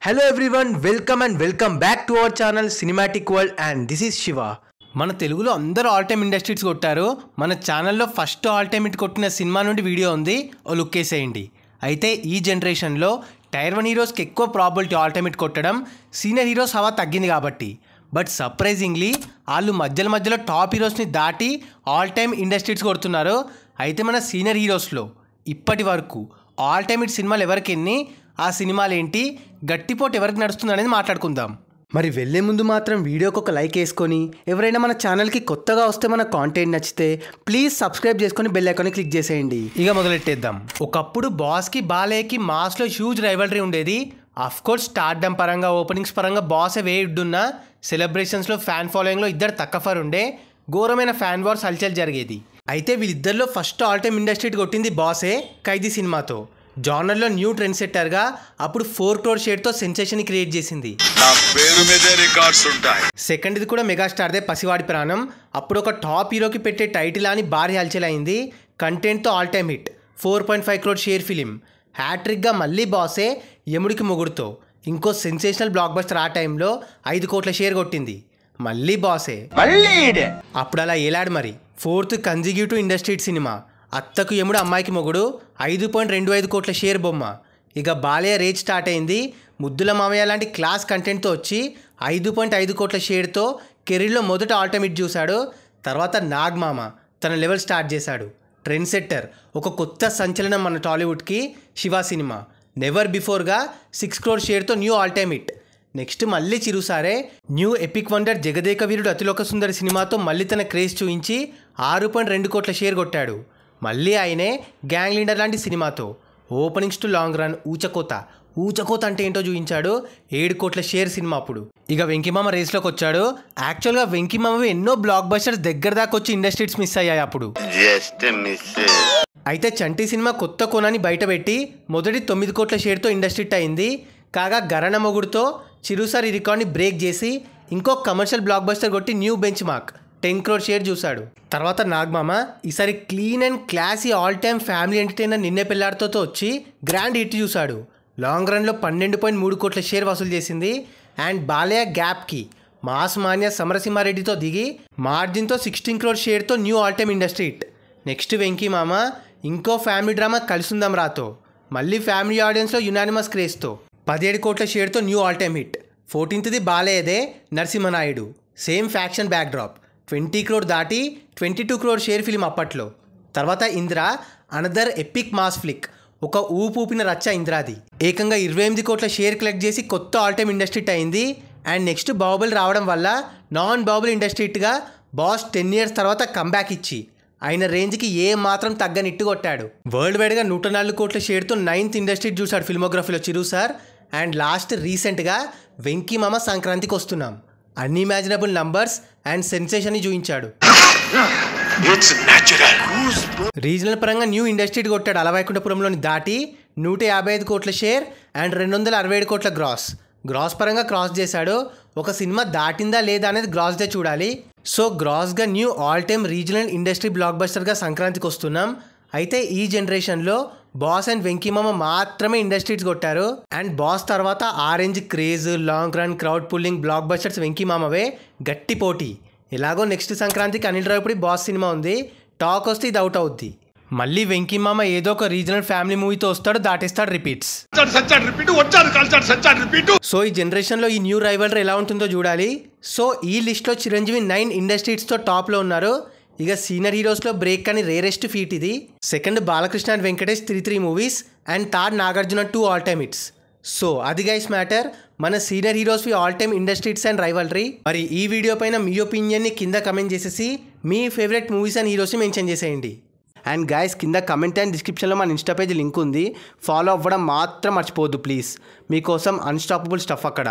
Hello everyone, welcome back to our channel Cinematic World and this is Shiva. మన తెలుగులో అందరూ all time industries కొట్టారు. మన ఛానల్లో ఫస్ట్ ఆల్ టైమ్ హిట్ కొట్టిన సినిమా నుండి వీడియో ఉంది, ఓ లుక్ వేసేయండి. అయితే ఈ జనరేషన్లో టైర్ 1 హీరోస్కి ఎక్కువ ప్రాబిలిటీ ఆల్ టైమ్ హిట్ కొట్టడం, సీనియర్ హీరోస్ హవా తగ్గింది కాబట్టి. బట్ సర్ప్రైజింగ్లీ వాళ్ళు మధ్యలో టాప్ హీరోస్ని దాటి ఆల్ టైమ్ ఇండస్ట్రీస్ కొడుతున్నారు. అయితే మన సీనియర్ హీరోస్లో ఇప్పటి వరకు ఆల్ టైమ్ హిట్ సినిమాలు ఎవరికి ఎన్ని, ఆ సినిమాలు ఏంటి, గట్టిపోటు ఎవరికి నడుస్తుంది అనేది మాట్లాడుకుందాం. మరి వెళ్ళే ముందు మాత్రం వీడియోకి ఒక లైక్ వేసుకొని, ఎవరైనా మన ఛానల్కి కొత్తగా వస్తే మన కాంటెంట్ నచ్చితే ప్లీజ్ సబ్స్క్రైబ్ చేసుకొని బెల్ ఐకాన్ని క్లిక్ చేసేయండి. ఇక మొదలెట్టేద్దాం. ఒకప్పుడు బాస్కి బాలయ్యకి మాస్లో హ్యూజ్ రైవల్రీ ఉండేది. అఫ్ కోర్స్ స్టార్డమ్ పరంగా, ఓపెనింగ్స్ పరంగా బాసే వేయుడున్నా, సెలబ్రేషన్స్లో ఫ్యాన్ ఫాలోయింగ్లో ఇద్దరు తక్కఫర్ ఉండే, ఘోరమైన ఫ్యాన్ వార్స్ హల్చల్ జరిగేది. అయితే వీళ్ళిద్దరిలో ఫస్ట్ ఆల్ టైమ్ ఇండస్ట్రీ కొట్టింది బాసే ఖైదీ సినిమాతో. జానర్లో న్యూ ట్రెండ్ సెట్టర్గా అప్పుడు 4 crore షేర్తో సెన్సేషన్ క్రియేట్ చేసింది. సెకండ్ది కూడా మెగాస్టార్దే పసివాడి ప్రాణం. అప్పుడు ఒక టాప్ హీరోకి పెట్టే టైటిల్ అని భారీ హల్చల్ అయింది. కంటెంట్తో all time hit, 4.5 crore share film. హ్యాట్రిక్గా మళ్ళీ బాసే యముడికి మొగుడుతో ఇంకో సెన్సేషనల్ బ్లాక్ బస్టర్ ఆ టైంలో 5 కోట్ల షేర్ కొట్టింది. మళ్ళీ బాసే. అప్పుడు అలా ఏలాడు మరి 4th కన్జిక్యూటివ్ ఇండస్ట్రీ సినిమా అత్తకు యముడు అమ్మాయికి మొగుడు, 5.25 కోట్ల షేర్ బొమ్మ. ఇక బాలయ్య రేజ్ స్టార్ట్ అయింది. ముద్దుల మామయ్య లాంటి క్లాస్ కంటెంట్తో వచ్చి 5.5 కోట్ల షేర్తో కెరీర్లో మొదట ఆల్ టైమ్ హిట్ చూశాడు. తర్వాత నాగ్మామ తన లెవెల్ స్టార్ట్ చేశాడు. ట్రెండ్ సెట్టర్, ఒక కొత్త సంచలనం మన టాలీవుడ్కి. శివ సినిమా నెవర్ బిఫోర్గా 6 crore షేర్తో new all time hit. Next మళ్ళీ చిరుసారే new epic wonder Jagadeka Veerudu Athiloka Sundari సినిమాతో మళ్ళీ తన క్రేజ్ చూయించి 6.2 కోట్ల షేర్ కొట్టాడు. మళ్ళీ ఆయనే గ్యాంగ్ లీడర్ లాంటి సినిమాతో ఓపెనింగ్స్ టు లాంగ్ రన్, ఊచకోత అంటే ఏంటో చూపించాడు. 7 కోట్ల షేర్ సినిమా అప్పుడు. ఇక వెంకీమామ రేస్లోకి వచ్చాడు. యాక్చువల్గా వెంకీమామవి ఎన్నో బ్లాక్ బస్టర్స్ దగ్గర దాకా వచ్చి ఇండస్ట్రీస్ మిస్ అయ్యాయి అప్పుడు. అయితే చంటి సినిమా కొత్త కోణాన్ని బయటపెట్టి మొదటి 9 కోట్ల షేర్తో ఇండస్ట్రీ అయింది. కాగా గరణ మొగుడుతో చిరుసారి రికార్డ్ని బ్రేక్ చేసి ఇంకో కమర్షియల్ బ్లాక్ బస్టర్ కొట్టి new bench mark 10 crore share చూశాడు. తర్వాత నాగ్మామ ఈసారి clean and classy all time family entertainer నిన్నే పెళ్లాడుతో వచ్చి గ్రాండ్ హిట్ చూశాడు. లాంగ్ రన్లో 12.3 కోట్ల షేర్ వసూలు చేసింది. అండ్ బాలయ్య గ్యాప్కి మాస్ మాన్య సమరసింహారెడ్డితో దిగి మార్జిన్తో 16 crore షేర్తో new all time industry hit. Next Venkymama ఇంకో ఫ్యామిలీ డ్రామా కలిసుందాం రాతో మళ్ళీ ఫ్యామిలీ ఆడియన్స్లో యునానిమస్ క్రేజ్తో 17 కోట్ల షేర్తో new all time hit. 14th బాలయ్యదే Narasimha Naidu, same faction backdrop, 20 crore దాటి 22 crore షేర్ ఫిలిం అప్పట్లో. తర్వాత Indra, another epic mass flick, ఒక ఊపిన రచ్చ ఇంద్రాది. ఏకంగా 28 కోట్ల షేర్ కలెక్ట్ చేసి కొత్త ఆల్ టైమ్ ఇండస్ట్రీ అయింది. అండ్ నెక్స్ట్ బాహుబలి రావడం వల్ల నాన్ బాహుబలి ఇండస్ట్రీగా బాస్ 10 years తర్వాత కంబ్యాక్ ఇచ్చి ఆయన రేంజ్కి ఏ మాత్రం తగ్గనిట్టు కొట్టాడు. వరల్డ్ వైడ్గా 104 కోట్ల షేర్తో 9th ఇండస్ట్రీ చూశాడు ఫిల్మోగ్రఫీలో చిరు సార్. అండ్ లాస్ట్ రీసెంట్గా వెంకీమామ సంక్రాంతికి వస్తున్నాం, అన్ఇమాజినబుల్ నంబర్స్ అండ్ సెన్సేషన్ చూపించాడు. రీజనల్ పరంగా న్యూ ఇండస్ట్రీ కొట్టాడు. అలవైకుంఠపురంలోని దాటి 155 కోట్ల షేర్ అండ్ 267 కోట్ల గ్రాస్ పరంగా క్రాస్ చేశాడు. ఒక సినిమా దాటిందా లేదా అనేది గ్రాస్దే చూడాలి. సో గ్రాస్గా new all time regional industry బ్లాక్ బస్టర్గా సంక్రాంతికి వస్తున్నాం. అయితే ఈ జనరేషన్లో బాస్ అండ్ వెంకీమామ మాత్రమే ఇండస్ట్రీస్ కొట్టారు. అండ్ బాస్ తర్వాత Orange craze, long run, crowd pulling blockbusters వెంకీమామవే గట్టి పోటీ. ఎలాగో నెక్స్ట్ సంక్రాంతికి అనిల్ రావిపూడి బాస్ సినిమా ఉంది, టాక్ వస్తే ఇది అవుట్ అవుద్ది. మళ్ళీ వెంకీమామ ఏదో ఒక రీజనల్ ఫ్యామిలీ మూవీతో వస్తాడు, దాటేస్తాడు రిపీట్స్. సో ఈ జనరేషన్లో ఈ న్యూ రైవల్రీ ఎలా ఉంటుందో చూడాలి. సో ఈ లిస్ట్లో చిరంజీవి 9 ఇండస్ట్రీస్తో టాప్లో ఉన్నారు. ఇక సీనియర్ హీరోస్లో బ్రేక్ అని రేరెస్ట్ ఫీట్ ఇది. Second Balakrishna and Venkatesh 3 movies and third Nagarjuna 2 all time hits. So అది గైస్ మ్యాటర్ మన సీనియర్ హీరోస్వి all time industries and rivalry. మరి ఈ వీడియో పైన మీ ఒపీనియన్ని కింద కమెంట్ చేసేసి మీ ఫేవరెట్ మూవీస్ అండ్ హీరోస్ని మెన్షన్ చేసేయండి. అండ్ గైస్ కింద కమెంట్ అండ్ డిస్క్రిప్షన్లో మన ఇన్స్టా పేజ్ లింక్ ఉంది, ఫాలో అవ్వడం మాత్రం మర్చిపోవద్దు ప్లీజ్, మీకోసం అన్స్టాపబుల్ స్టఫ్ అక్కడ.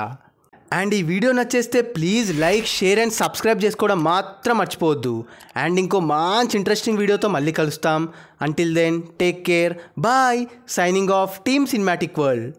అండ్ ఈ వీడియో నచ్చేస్తే please like, share and subscribe చేసుకోవడం మాత్రం మర్చిపోవద్దు. అండ్ ఇంకో మంచి ఇంట్రెస్టింగ్ వీడియోతో మళ్ళీ కలుస్తాం. Until then take care, bye, signing off team Cinematic world.